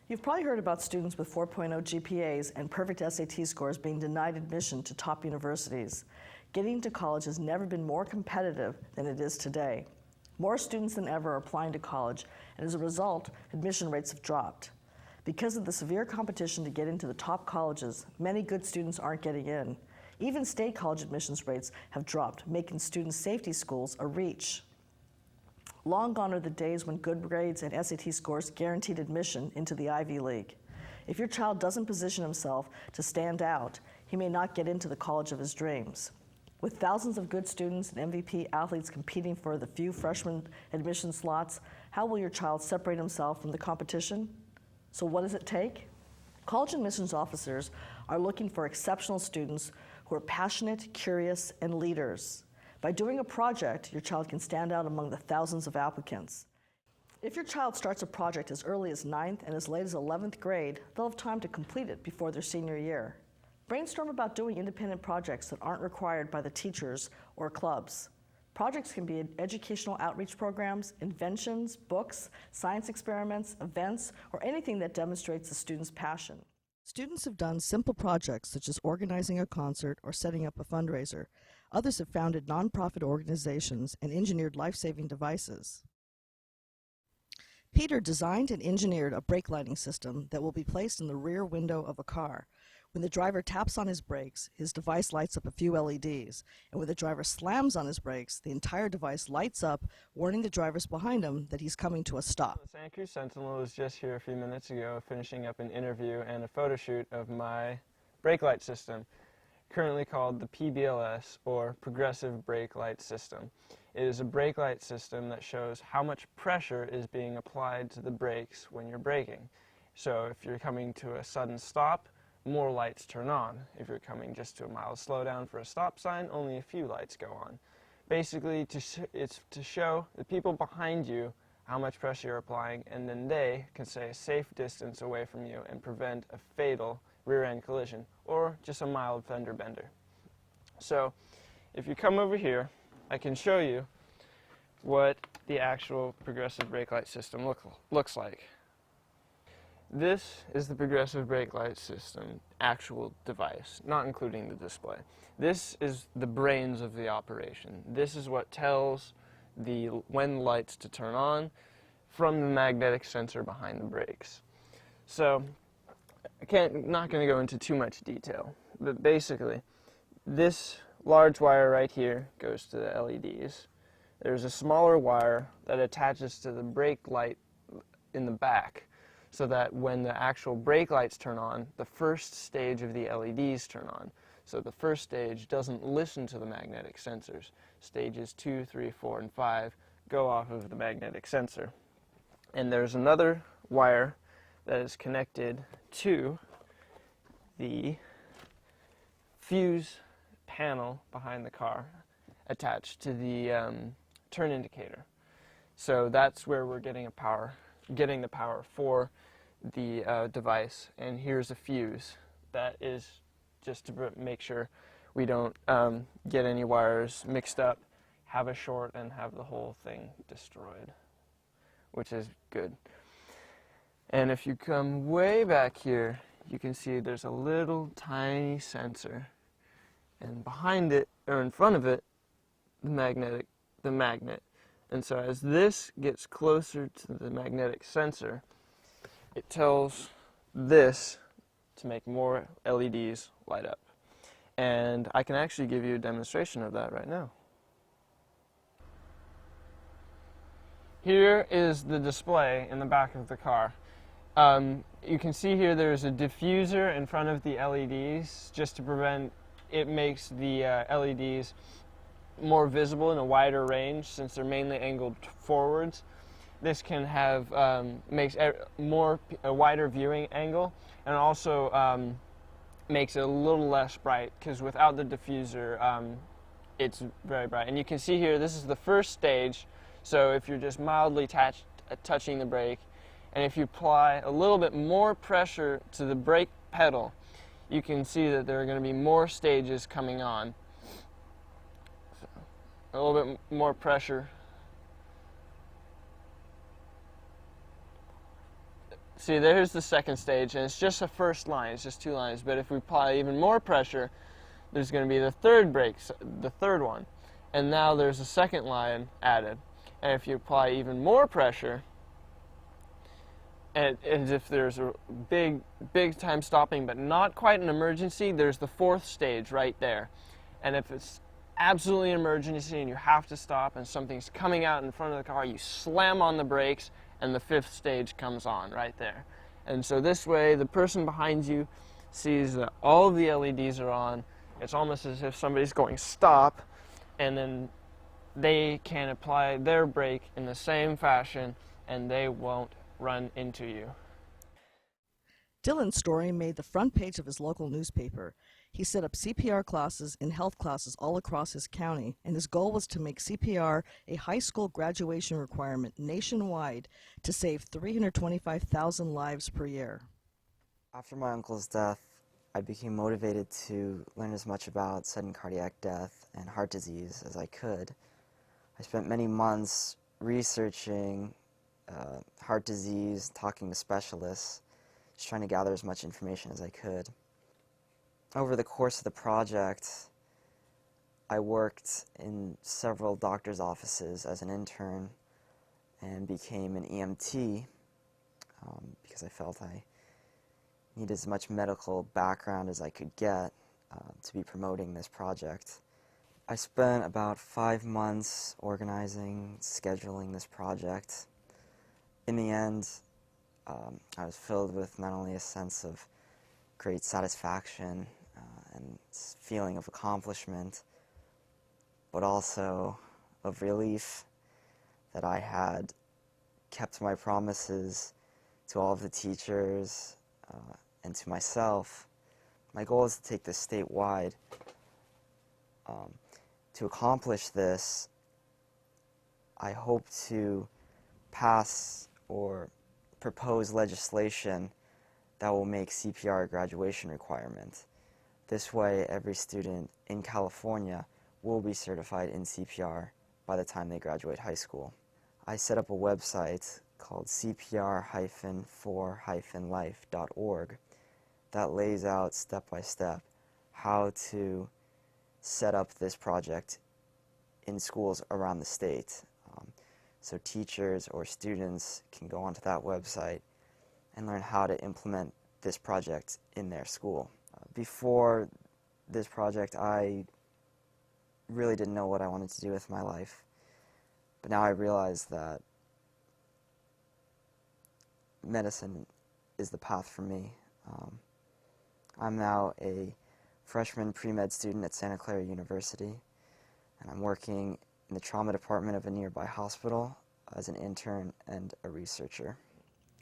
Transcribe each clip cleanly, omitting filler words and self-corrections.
You've probably heard about students with 4.0 GPAs and perfect SAT scores being denied admission to top universities. Getting to college has never been more competitive than it is today. More students than ever are applying to college, and as a result, admission rates have dropped. Because of the severe competition to get into the top colleges, many good students aren't getting in. Even state college admissions rates have dropped, making student safety schools a reach. Long gone are the days when good grades and SAT scores guaranteed admission into the Ivy League. If your child doesn't position himself to stand out, he may not get into the college of his dreams. With thousands of good students and MVP athletes competing for the few freshman admission slots, how will your child separate himself from the competition? So what does it take? College admissions officers are looking for exceptional students who are passionate, curious, and leaders. By doing a project, your child can stand out among the thousands of applicants. If your child starts a project as early as 9th and as late as 11th grade, they'll have time to complete it before their senior year. Brainstorm about doing independent projects that aren't required by the teachers or clubs. Projects can be educational outreach programs, inventions, books, science experiments, events, or anything that demonstrates the student's passion. Students have done simple projects such as organizing a concert or setting up a fundraiser. Others have founded nonprofit organizations and engineered life-saving devices. Peter designed and engineered a brake lighting system that will be placed in the rear window of a car. When the driver taps on his brakes, his device lights up a few LEDs, and when the driver slams on his brakes, the entire device lights up, warning the drivers behind him that he's coming to a stop. The Santa Cruz Sentinel was just here a few minutes ago finishing up an interview and a photo shoot of my brake light system, currently called the PBLS, or Progressive Brake Light System. It is a brake light system that shows how much pressure is being applied to the brakes when you're braking. So if you're coming to a sudden stop, more lights turn on. If you're coming just to a mild slowdown for a stop sign, only a few lights go on. Basically, it's to show the people behind you how much pressure you're applying, and then they can stay a safe distance away from you and prevent a fatal rear-end collision or just a mild fender bender. So if you come over here, I can show you what the actual progressive brake light system looks like. This is the progressive brake light system actual device, not including the display. This is the brains of the operation. This is what tells when lights to turn on from the magnetic sensor behind the brakes. So not going to go into too much detail, but basically this large wire right here goes to the LEDs. There's a smaller wire that attaches to the brake light in the back, so that when the actual brake lights turn on, the first stage of the LEDs turn on. So the first stage doesn't listen to the magnetic sensors. Stages 2, 3, 4, and 5 go off of the magnetic sensor. And there's another wire that is connected to the fuse panel behind the car attached to the turn indicator. So that's where we're getting the power for the device. And here's a fuse that is just to make sure we don't get any wires mixed up, have a short, and have the whole thing destroyed, which is good. And if you come way back here, you can see there's a little tiny sensor, and behind it, or in front of it, the magnet. And so as this gets closer to the magnetic sensor, it tells this to make more LEDs light up. And I can actually give you a demonstration of that right now. Here is the display in the back of the car. You can see here there's a diffuser in front of the LEDs just to prevent it makes the LEDs more visible in a wider range since they're mainly angled forwards. This can have makes a wider viewing angle, and also makes it a little less bright because without the diffuser it's very bright. And you can see here this is the first stage, so if you're just mildly touching the brake, and if you apply a little bit more pressure to the brake pedal, you can see that there are going to be more stages coming on. So, a little bit more pressure. see, there's the second stage, and it's just a first line. It's just 2 lines. But if we apply even more pressure, there's going to be the third break, the third one. And now there's a second line added. And if you apply even more pressure, and if there's a big time stopping but not quite an emergency, there's the fourth stage right there. And if it's absolutely an emergency and you have to stop and something's coming out in front of the car, you slam on the brakes and the fifth stage comes on right there. And so this way the person behind you sees that all of the LEDs are on. It's almost as if somebody's going stop, and then they can apply their brake in the same fashion and they won't run into you. Dylan's story made the front page of his local newspaper. He set up CPR classes and health classes all across his county, and his goal was to make CPR a high school graduation requirement nationwide to save 325,000 lives per year. After my uncle's death, I became motivated to learn as much about sudden cardiac death and heart disease as I could. I spent many months researching heart disease, talking to specialists, just trying to gather as much information as I could. Over the course of the project, I worked in several doctor's offices as an intern and became an EMT because I felt I needed as much medical background as I could get to be promoting this project. I spent about 5 months organizing, scheduling this project. In the end, I was filled with not only a sense of great satisfaction and feeling of accomplishment, but also of relief that I had kept my promises to all of the teachers and to myself. My goal is to take this statewide. To accomplish this, I hope to pass or propose legislation that will make CPR a graduation requirement. This way, every student in California will be certified in CPR by the time they graduate high school. I set up a website called cpr-for-life.org that lays out step by step how to set up this project in schools around the state. So teachers or students can go onto that website and learn how to implement this project in their school. Before this project, I really didn't know what I wanted to do with my life, but now I realize that medicine is the path for me. I'm now a freshman pre-med student at Santa Clara University, and I'm working in the trauma department of a nearby hospital as an intern and a researcher.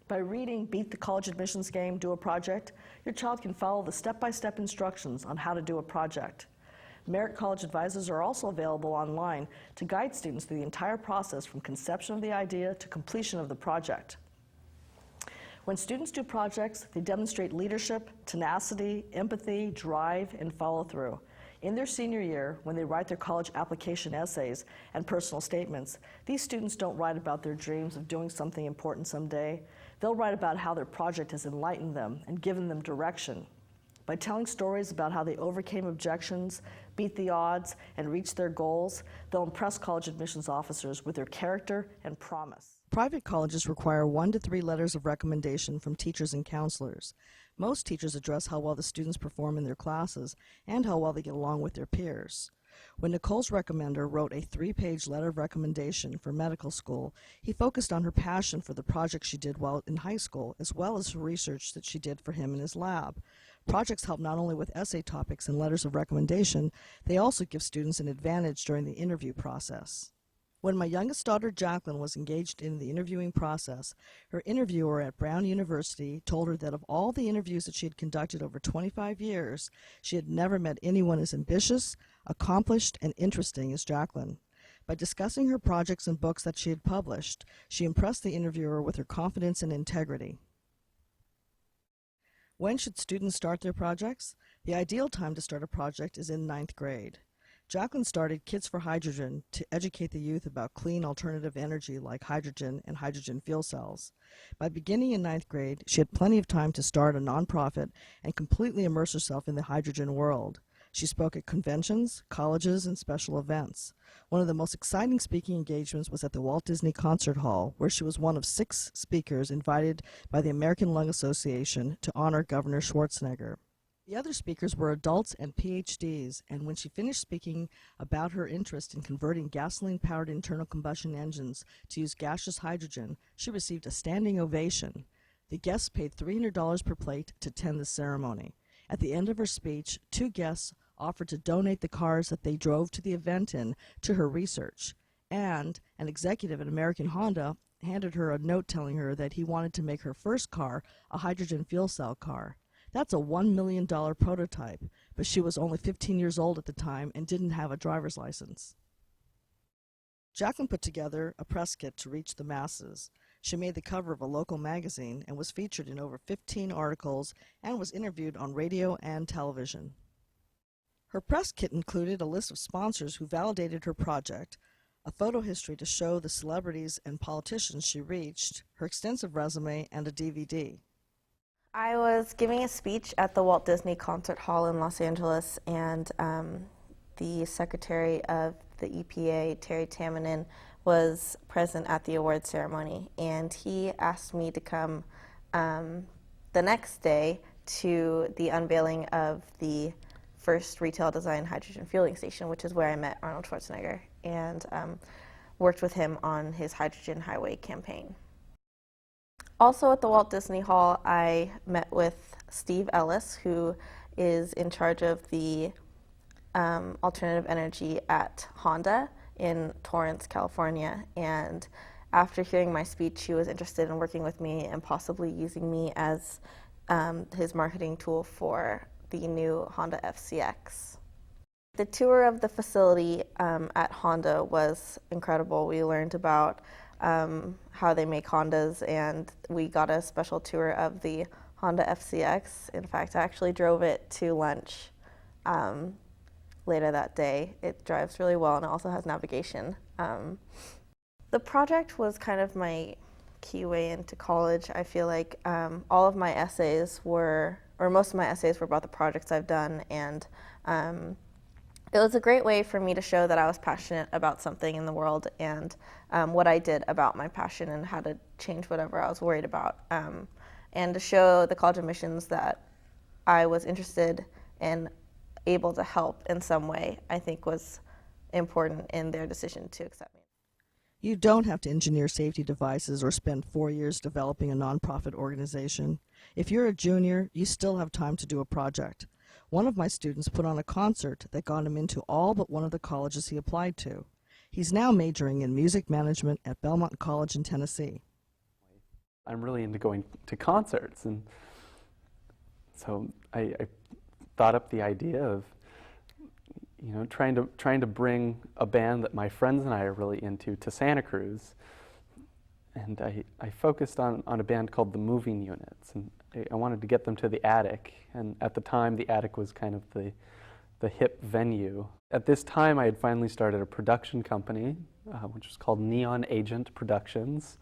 By reading Beat the College Admissions Game, Do a Project, your child can follow the step-by-step instructions on how to do a project. Merritt College advisors are also available online to guide students through the entire process from conception of the idea to completion of the project. When students do projects, they demonstrate leadership, tenacity, empathy, drive, and follow-through. In their senior year, when they write their college application essays and personal statements, these students don't write about their dreams of doing something important someday. They'll write about how their project has enlightened them and given them direction. By telling stories about how they overcame objections, beat the odds, and reached their goals, they'll impress college admissions officers with their character and promise. Private colleges require 1 to 3 letters of recommendation from teachers and counselors. Most teachers address how well the students perform in their classes and how well they get along with their peers. When Nicole's recommender wrote a 3-page letter of recommendation for medical school, he focused on her passion for the project she did while in high school, as well as her research that she did for him in his lab. Projects help not only with essay topics and letters of recommendation, they also give students an advantage during the interview process. When my youngest daughter, Jacqueline, was engaged in the interviewing process, her interviewer at Brown University told her that of all the interviews that she had conducted over 25 years, she had never met anyone as ambitious, accomplished, and interesting as Jacqueline. By discussing her projects and books that she had published, she impressed the interviewer with her confidence and integrity. When should students start their projects? The ideal time to start a project is in 9th grade. Jacqueline started Kids for Hydrogen to educate the youth about clean alternative energy like hydrogen and hydrogen fuel cells. By beginning in 9th grade, she had plenty of time to start a nonprofit and completely immerse herself in the hydrogen world. She spoke at conventions, colleges, and special events. One of the most exciting speaking engagements was at the Walt Disney Concert Hall, where she was one of 6 speakers invited by the American Lung Association to honor Governor Schwarzenegger. The other speakers were adults and PhDs, and when she finished speaking about her interest in converting gasoline-powered internal combustion engines to use gaseous hydrogen, she received a standing ovation. The guests paid $300 per plate to attend the ceremony. At the end of her speech, 2 guests offered to donate the cars that they drove to the event in to her research, and an executive at American Honda handed her a note telling her that he wanted to make her first car a hydrogen fuel cell car. That's a $1 million prototype, but she was only 15 years old at the time and didn't have a driver's license. Jacqueline put together a press kit to reach the masses. She made the cover of a local magazine and was featured in over 15 articles and was interviewed on radio and television. Her press kit included a list of sponsors who validated her project, a photo history to show the celebrities and politicians she reached, her extensive resume, and a DVD. I was giving a speech at the Walt Disney Concert Hall in Los Angeles, and the Secretary of the EPA, Terry Tamminen, was present at the award ceremony, and he asked me to come the next day to the unveiling of the first retail design hydrogen fueling station, which is where I met Arnold Schwarzenegger, and worked with him on his Hydrogen Highway campaign. Also at the Walt Disney Hall, I met with Steve Ellis, who is in charge of the alternative energy at Honda in Torrance, California. And after hearing my speech, he was interested in working with me and possibly using me as his marketing tool for the new Honda FCX. The tour of the facility at Honda was incredible. We learned about how they make Hondas, and we got a special tour of the Honda FCX. In fact, I actually drove it to lunch later that day. It drives really well, and it also has navigation. The project was kind of my key way into college. I feel like all of my essays were, or most of my essays were about the projects I've done, and it was a great way for me to show that I was passionate about something in the world, and what I did about my passion and how to change whatever I was worried about, and to show the College of Missions that I was interested and able to help in some way, I think was important in their decision to accept me. You don't have to engineer safety devices or spend 4 years developing a nonprofit organization. If you're a junior, you still have time to do a project. One of my students put on a concert that got him into all but one of the colleges he applied to. He's now majoring in music management at Belmont College in Tennessee. I'm really into going to concerts, and so I thought up the idea of, trying to bring a band that my friends and I are really into to Santa Cruz. And I focused on a band called the Moving Units, and I wanted to get them to the Attic, and at the time the Attic was kind of the hip venue. At this time I had finally started a production company, which was called Neon Agent Productions,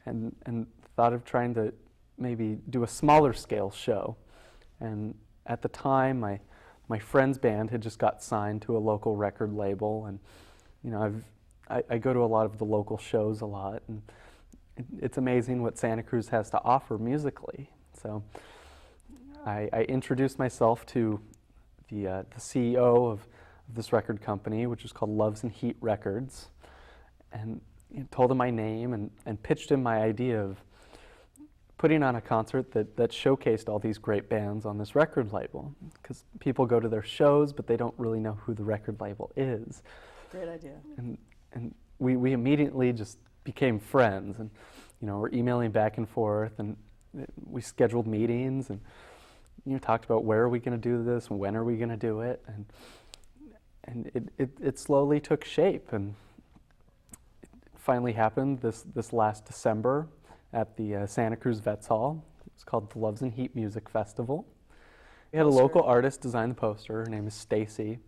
and thought of trying to maybe do a smaller scale show. And at the time my friend's band had just got signed to a local record label, and I go to a lot of the local shows a lot, and it's amazing what Santa Cruz has to offer musically. So I introduced myself to the CEO of this record company, which is called Loves and Heat Records, and told him my name and pitched him my idea of putting on a concert that showcased all these great bands on this record label, because people go to their shows but they don't really know who the record label is. Great idea. And we immediately just became friends, and we're emailing back and forth, and we scheduled meetings, and talked about where are we going to do this and when are we going to do it, and it slowly took shape, and it finally happened this last December at the Santa Cruz Vets Hall. It's called the Loves and Heat Music Festival. We had a local artist design the poster. Her name is Stacy.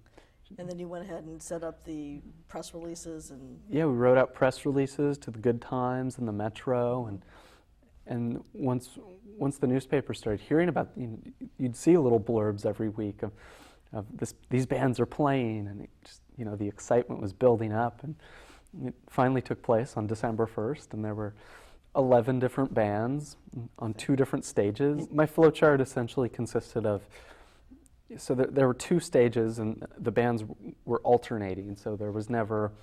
And then you went ahead and set up the press releases and... Yeah, we wrote out press releases to the Good Times and the Metro, and once the newspaper started hearing about, you'd see little blurbs every week of these bands are playing, and it just, the excitement was building up, and it finally took place on December 1st, and there were 11 different bands on 2 different stages. My flow chart essentially consisted of, so there were 2 stages, and the bands were alternating, so there was never,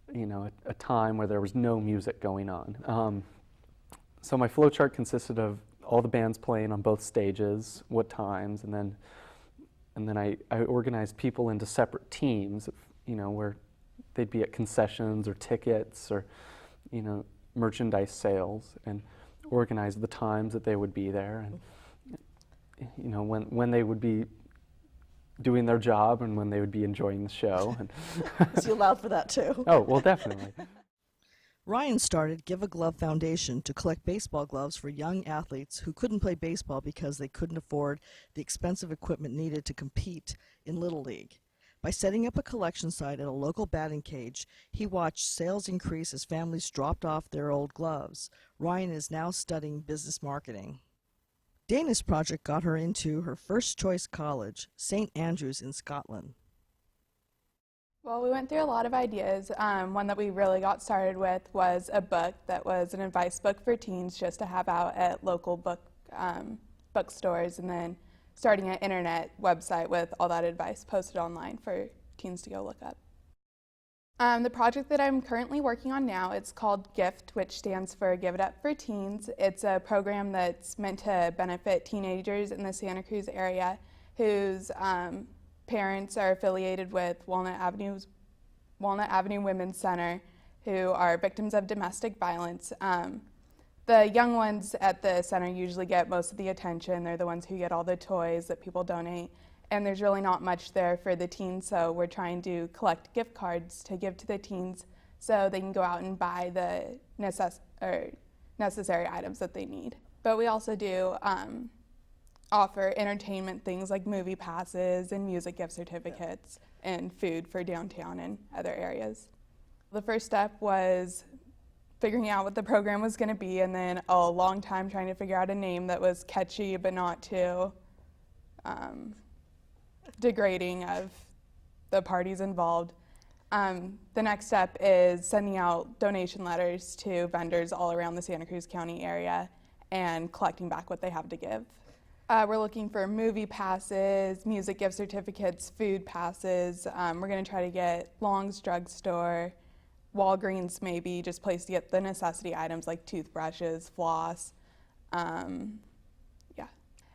a time where there was no music going on. So my flow chart consisted of all the bands playing on both stages, what times, and then I organized people into separate teams, where they'd be at concessions or tickets or, merchandise sales, and organized the times that they would be there, and, when they would be doing their job and when they would be enjoying the show. And So you allowed for that too? Oh, well, definitely. Ryan started Give a Glove Foundation to collect baseball gloves for young athletes who couldn't play baseball because they couldn't afford the expensive equipment needed to compete in Little League. By setting up a collection site at a local batting cage, he watched sales increase as families dropped off their old gloves. Ryan is now studying business marketing. Dana's project got her into her first choice college, St. Andrews in Scotland. Well, we went through a lot of ideas. One that we really got started with was a book that was an advice book for teens just to have out at local bookstores, and then starting an internet website with all that advice posted online for teens to go look up. The project that I'm currently working on now, it's called GIFT, which stands for Give It Up for Teens. It's a program that's meant to benefit teenagers in the Santa Cruz area whose parents are affiliated with Walnut Avenue Women's Center, who are victims of domestic violence. The young ones at the center usually get most of the attention. They're the ones who get all the toys that people donate, and there's really not much there for the teens, so we're trying to collect gift cards to give to the teens so they can go out and buy the necessary items that they need. But we also do offer entertainment things like movie passes and music gift certificates and food for downtown and other areas. The first step was figuring out what the program was going to be, and then a long time trying to figure out a name that was catchy but not too degrading of the parties involved. The next step is sending out donation letters to vendors all around the Santa Cruz County area and collecting back what they have to give. We're looking for movie passes, music gift certificates, food passes. We're going to try to get Long's Drugstore, Walgreens maybe, just place to get the necessity items like toothbrushes, floss. Yeah.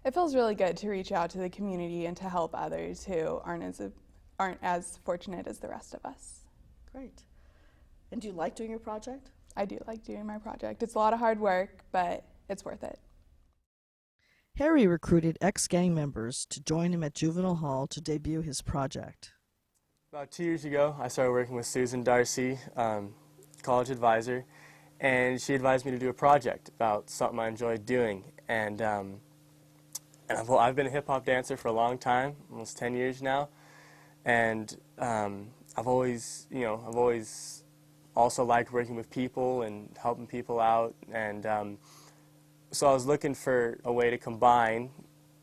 It feels really good to reach out to the community and to help others who aren't as fortunate as the rest of us. Great. And do you like doing your project? I do like doing my project. It's a lot of hard work, but it's worth it. Harry recruited ex-gang members to join him at Juvenile Hall to debut his project. About 2 years ago, I started working with Susan Darcy, college advisor, and she advised me to do a project about something I enjoyed doing. And I've been a hip-hop dancer for a long time, almost 10 years now, and I've always also liked working with people and helping people out, and so I was looking for a way to combine,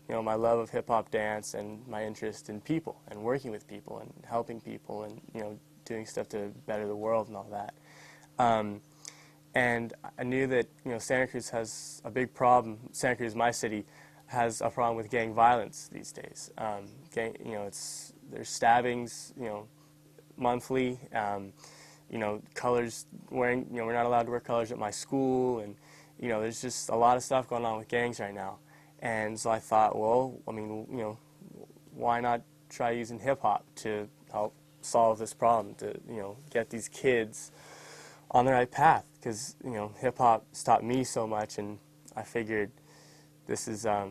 my love of hip-hop dance and my interest in people and working with people and helping people and, doing stuff to better the world and all that. And I knew that, Santa Cruz has a big problem. Santa Cruz, my city, has a problem with gang violence these days. There's stabbings, monthly. Colors wearing, we're not allowed to wear colors at my school, and there's just a lot of stuff going on with gangs right now. And so I thought, well, why not try using hip-hop to help solve this problem, to, get these kids on the right path? Because, hip-hop's taught me so much, and I figured this is a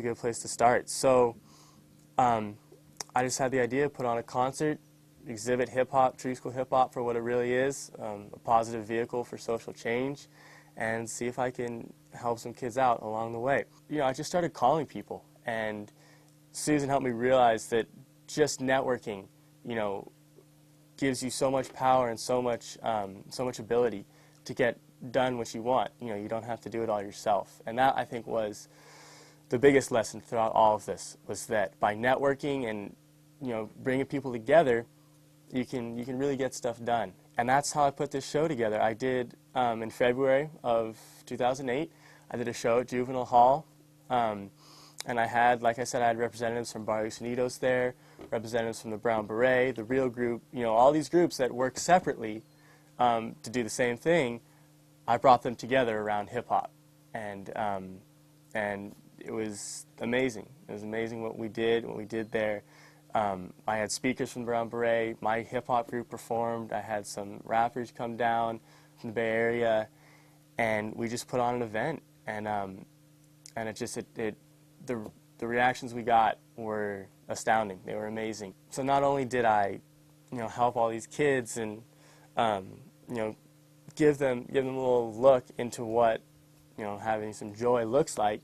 good place to start. So I just had the idea to put on a concert, exhibit hip-hop, Tree School hip-hop for what it really is, a positive vehicle for social change, and see if I can help some kids out along the way. I just started calling people, and Susan helped me realize that just networking, you know, gives you so much power and so much ability to get done what you want. You know, you don't have to do it all yourself. And that, I think, was the biggest lesson throughout all of this, was that by networking and, you know, bringing people together, you can really get stuff done. And that's how I put this show together. I did, in February of 2008, I did a show at Juvenile Hall. And I had, like I said, I had representatives from Barrios Unidos there, representatives from the Brown Beret, the Real Group, you know, all these groups that work separately to do the same thing. I brought them together around hip-hop. And it was amazing. It was amazing what we did there. I had speakers from Brown Beret. My hip-hop group performed. I had some rappers come down from the Bay Area, and we just put on an event. And the reactions we got were astounding. They were amazing. So not only did I, you know, help all these kids and, you know, give them a little look into what, you know, having some joy looks like,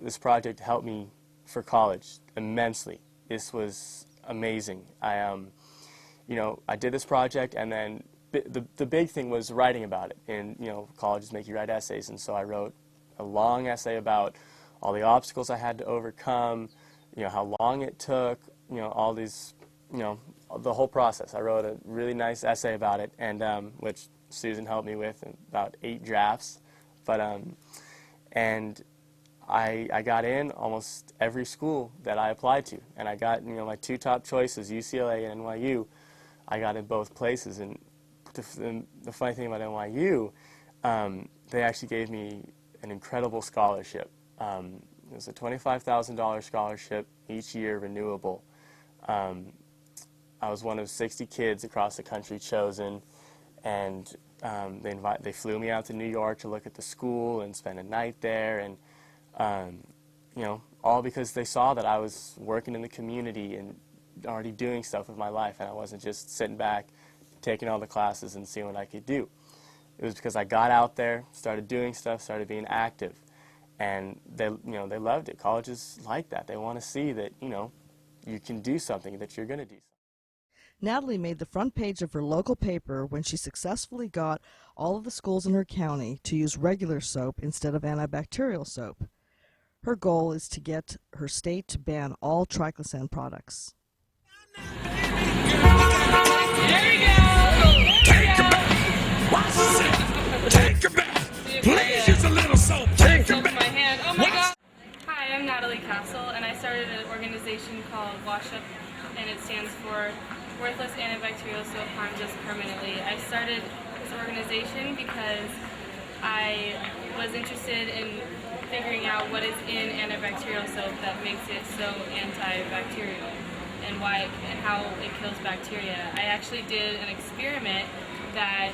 this project helped me for college immensely. This was amazing. You know, I did this project, and then the big thing was writing about it. And, you know, colleges make you write essays, and so I wrote a long essay about all the obstacles I had to overcome, you know, how long it took, you know, all these, you know, the whole process. I wrote a really nice essay about it, and which Susan helped me with in about 8 drafts. But and I got in almost every school that I applied to, and I got, you know, my 2 top choices, UCLA and NYU. I got in both places, and the funny thing about NYU, they actually gave me an incredible scholarship. It was a $25,000 scholarship each year, renewable. I was one of 60 kids across the country chosen, and they flew me out to New York to look at the school and spend a night there, and you know, all because they saw that I was working in the community and already doing stuff with my life, and I wasn't just sitting back, taking all the classes and seeing what I could do. It was because I got out there, started doing stuff, started being active, and they loved it. Colleges like that. They want to see that, you know, you can do something, that you're going to do something. Natalie made the front page of her local paper when she successfully got all of the schools in her county to use regular soap instead of antibacterial soap. Her goal is to get her state to ban all triclosan products. Take a bath. Please use a little soap. Take a bath. Oh my God. Hi, I'm Natalie Castle, and I started an organization called Wash Up, and it stands for Worthless Antibacterial Soap Harms Us Permanently. I started this organization because I was interested in figuring out what is in antibacterial soap that makes it so antibacterial, and why and how it kills bacteria. I actually did an experiment that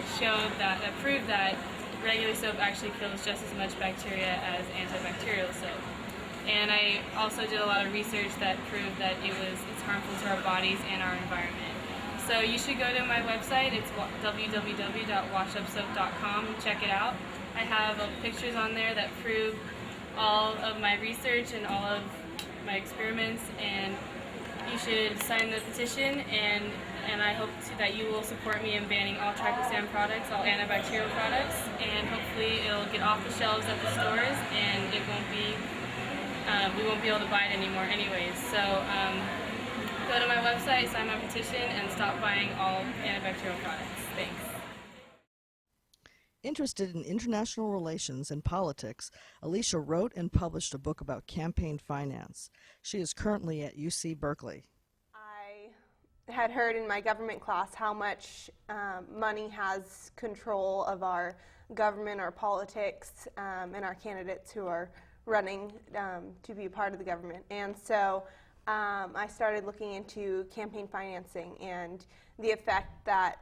proved that regular soap actually kills just as much bacteria as antibacterial soap. And I also did a lot of research that proved that it's harmful to our bodies and our environment. So you should go to my website. It's www.washupsoap.com and check it out. I have pictures on there that prove all of my research and all of my experiments, and you should sign the petition, and I hope that you will support me in banning all triclosan products, all antibacterial products, and hopefully it'll get off the shelves at the stores, and it won't be, we won't be able to buy it anymore anyways. So go to my website, sign my petition, and stop buying all antibacterial products. Thanks. Interested in international relations and politics, Alicia wrote and published a book about campaign finance. She is currently at UC Berkeley. I had heard in my government class how much money has control of our government, our politics, and our candidates who are running to be a part of the government. And so I started looking into campaign financing and the effect that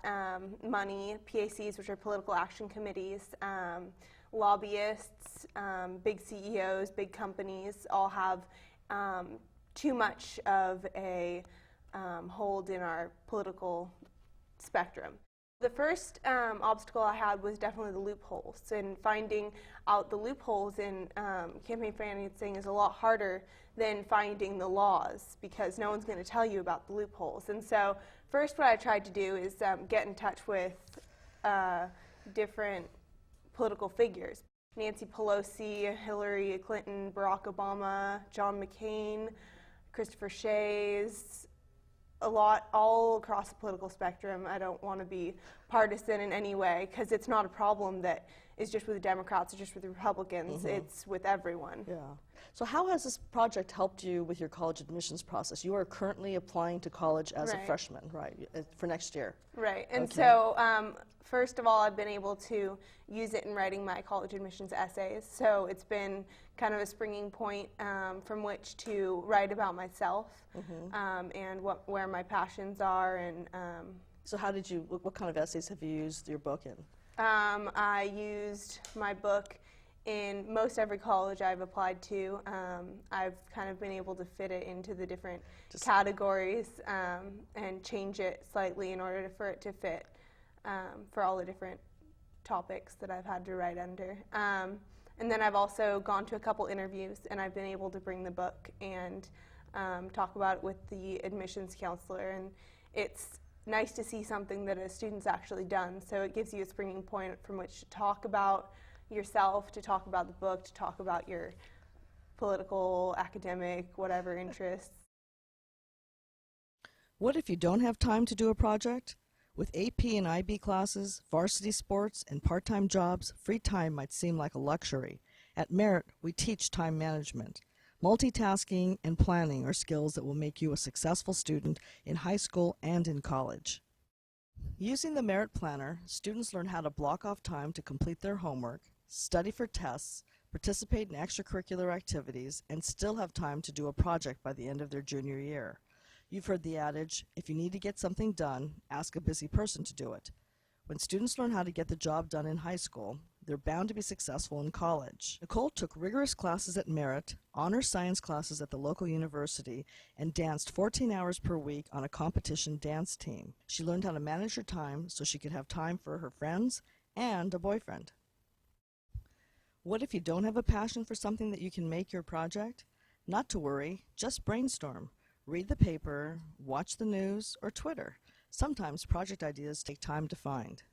money, PACs, which are political action committees, lobbyists, big CEOs, big companies, all have too much of a hold in our political spectrum. The first obstacle I had was definitely the loopholes, and finding out the loopholes in campaign financing is a lot harder than finding the laws, because no one's going to tell you about the loopholes. And so first what I tried to do is get in touch with different political figures. Nancy Pelosi, Hillary Clinton, Barack Obama, John McCain, Christopher Shays, a lot all across the political spectrum. I don't want to be partisan in any way, because it's not a problem that is just with the Democrats or just with the Republicans. It's with everyone. Yeah. So how has this project helped you with your college admissions process? You are currently applying to college as a freshman, right, for next year. Right. And so first of all, I've been able to use it in writing my college admissions essays. So it's been kind of a springing point from which to write about myself and where my passions are. And so how did you, what kind of essays have you used your book in? I used my book in most every college I've applied to. I've kind of been able to fit it into the different categories and change it slightly in order for it to fit for all the different topics that I've had to write under. And then I've also gone to a couple interviews, and I've been able to bring the book and talk about it with the admissions counselor. And it's nice to see something that a student's actually done, so it gives you a springing point from which to talk about yourself, to talk about the book, to talk about your political, academic, whatever interests. What if you don't have time to do a project? With AP and IB classes, varsity sports, and part-time jobs, free time might seem like a luxury. At Merit, we teach time management. Multitasking and planning are skills that will make you a successful student in high school and in college. Using the Merit Planner, students learn how to block off time to complete their homework, study for tests, participate in extracurricular activities, and still have time to do a project by the end of their junior year. You've heard the adage, if you need to get something done, ask a busy person to do it. When students learn how to get the job done in high school, they're bound to be successful in college. Nicole took rigorous classes at Merit, honor science classes at the local university, and danced 14 hours per week on a competition dance team. She learned how to manage her time so she could have time for her friends and a boyfriend. What if you don't have a passion for something that you can make your project? Not to worry, just brainstorm. Read the paper, watch the news, or Twitter. Sometimes project ideas take time to find.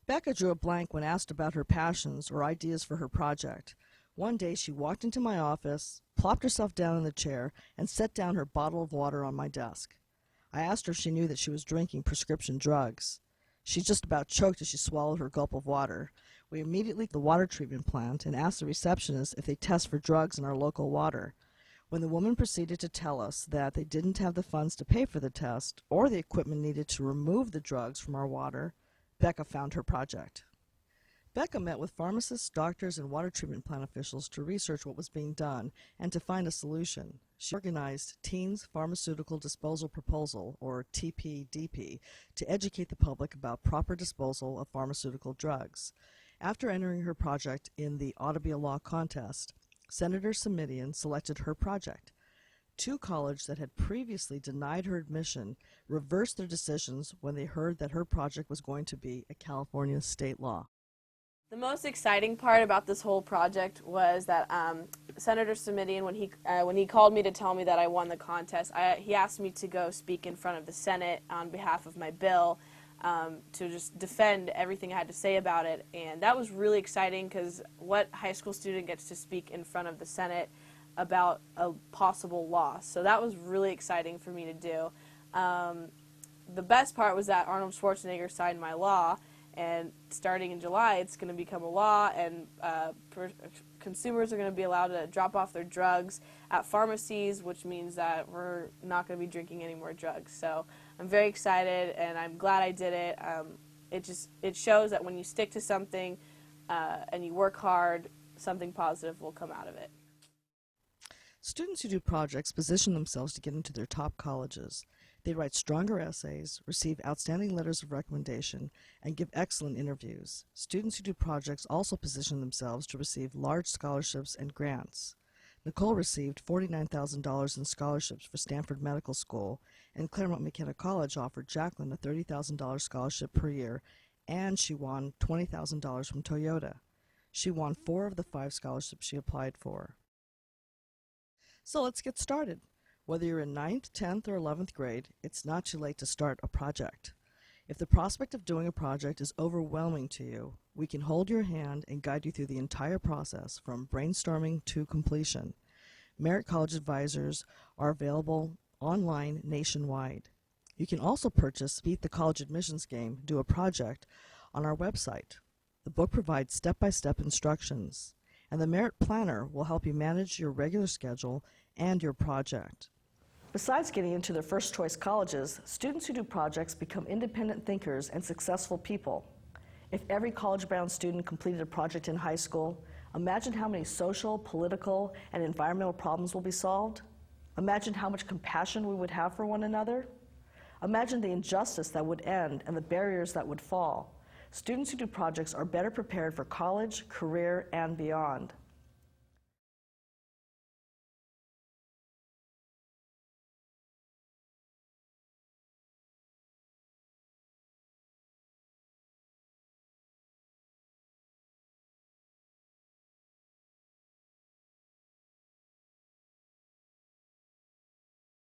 Becca drew a blank when asked about her passions or ideas for her project. One day she walked into my office, plopped herself down in the chair, and set down her bottle of water on my desk. I asked her if she knew that she was drinking prescription drugs. She just about choked as she swallowed her gulp of water. We immediately went to the water treatment plant and asked the receptionist if they test for drugs in our local water. When the woman proceeded to tell us that they didn't have the funds to pay for the test or the equipment needed to remove the drugs from our water, Becca found her project. Becca met with pharmacists, doctors, and water treatment plant officials to research what was being done and to find a solution. She organized Teens Pharmaceutical Disposal Proposal, or TPDP, to educate the public about proper disposal of pharmaceutical drugs. After entering her project in the Ought to Be a Law contest, Senator Simitian selected her project. Two colleges that had previously denied her admission reversed their decisions when they heard that her project was going to be a California state law. The most exciting part about this whole project was that Senator Simitian, when he called me to tell me that I won the contest, he asked me to go speak in front of the Senate on behalf of my bill to just defend everything I had to say about it. And that was really exciting, because what high school student gets to speak in front of the Senate about a possible law? So that was really exciting for me to do. The best part was that Arnold Schwarzenegger signed my law, and starting in July it's going to become a law, and consumers are going to be allowed to drop off their drugs at pharmacies, which means that we're not going to be drinking any more drugs. So I'm very excited, and I'm glad I did it. It shows that when you stick to something and you work hard, something positive will come out of it. Students who do projects position themselves to get into their top colleges. They write stronger essays, receive outstanding letters of recommendation, and give excellent interviews. Students who do projects also position themselves to receive large scholarships and grants. Nicole received $49,000 in scholarships for Stanford Medical School, and Claremont McKenna College offered Jacqueline a $30,000 scholarship per year, and she won $20,000 from Toyota. She won 4 of the 5 scholarships she applied for. So let's get started. Whether you're in 9th, 10th, or 11th grade, it's not too late to start a project. If the prospect of doing a project is overwhelming to you, we can hold your hand and guide you through the entire process from brainstorming to completion. Merritt College advisors are available online nationwide. You can also purchase Beat the College Admissions Game, Do a Project on our website. The book provides step-by-step instructions, and the Merritt Planner will help you manage your regular schedule and your project. Besides getting into their first choice colleges, students who do projects become independent thinkers and successful people. If every college-bound student completed a project in high school, imagine how many social, political, and environmental problems will be solved. Imagine how much compassion we would have for one another. Imagine the injustice that would end and the barriers that would fall. Students who do projects are better prepared for college, career, and beyond.